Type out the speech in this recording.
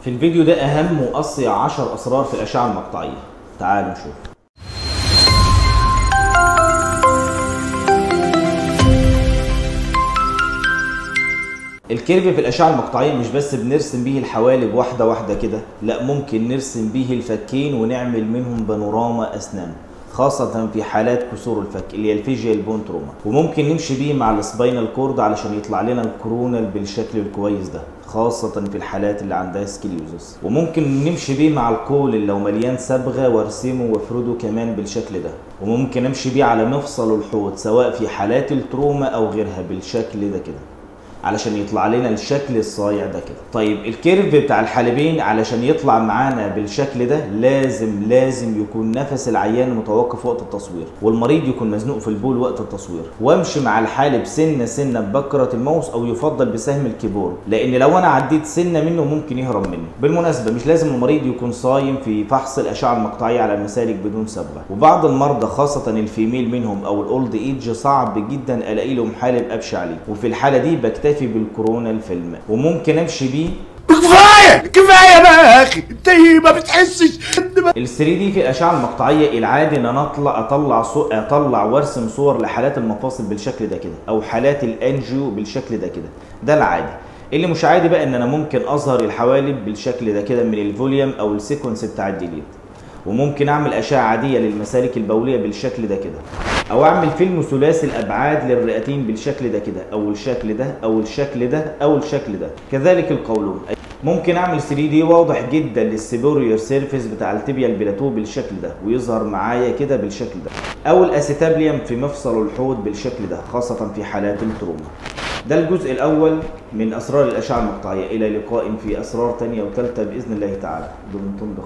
في الفيديو ده أهم وأصيع 10 أسرار في الأشعة المقطعية. تعالوا نشوف. الكيرف في الأشعة المقطعية مش بس بنرسم بيه الحوالب واحدة واحدة كده، لا ممكن نرسم بيه الفكين ونعمل منهم بانوراما أسنان، خاصة في حالات كسور الفك اللي هي الفيجيال بون تروما. وممكن نمشي بيه مع السباينال كورد علشان يطلع لنا الكورونال بالشكل الكويس ده، خاصة في الحالات اللي عندها سكليوزس. وممكن نمشي بيه مع الكول اللي لو مليان صبغة وارسمه وافرده كمان بالشكل ده. وممكن امشي بيه على مفصل الحوض سواء في حالات التروما او غيرها بالشكل ده كده، علشان يطلع لنا الشكل الصايع ده كده. طيب الكيرف بتاع الحالبين علشان يطلع معانا بالشكل ده لازم يكون نفس العيان متوقف وقت التصوير، والمريض يكون مزنوق في البول وقت التصوير. وامشي مع الحالب سنه ببكره الماوس او يفضل بسهم الكيبورد، لان لو انا عديت سنه منه ممكن يهرب مني. بالمناسبه مش لازم المريض يكون صايم في فحص الاشعه المقطعيه على المسالك بدون صبغه، وبعض المرضى خاصه الفيميل منهم او الاولد ايج صعب جدا الاقي لهم حالب امشي عليه، وفي الحاله دي بكتفي بالكورونا الفيلم. وممكن امشي بيه. كفايه بقى يا اخي، انت ما بتحسش؟ ال 3 دي في الاشعه المقطعيه العادي ان انا اطلع وارسم صور لحالات المفاصل بالشكل ده كده، او حالات الانجيو بالشكل ده كده، ده العادي. اللي مش عادي بقى ان انا ممكن اظهر الحوالب بالشكل ده كده من الفوليوم او السيكونس بتاع الديليت. وممكن اعمل اشعه عاديه للمسالك البوليه بالشكل ده كده، او اعمل فيلم ثلاثي الابعاد للرئتين بالشكل ده كده، او الشكل ده او الشكل ده او الشكل ده، كذلك القولون. ممكن اعمل 3 دي واضح جدا للسيبوريور سيرفيس بتاع التibia البلاتو بالشكل ده ويظهر معايا كده بالشكل ده، او الاسيتابليوم في مفصل الحوض بالشكل ده، خاصه في حالات التروما. ده الجزء الاول من اسرار الاشعه المقطعيه. الى لقاء في اسرار ثانيه وثالثه باذن الله تعالى. دمتم بخير.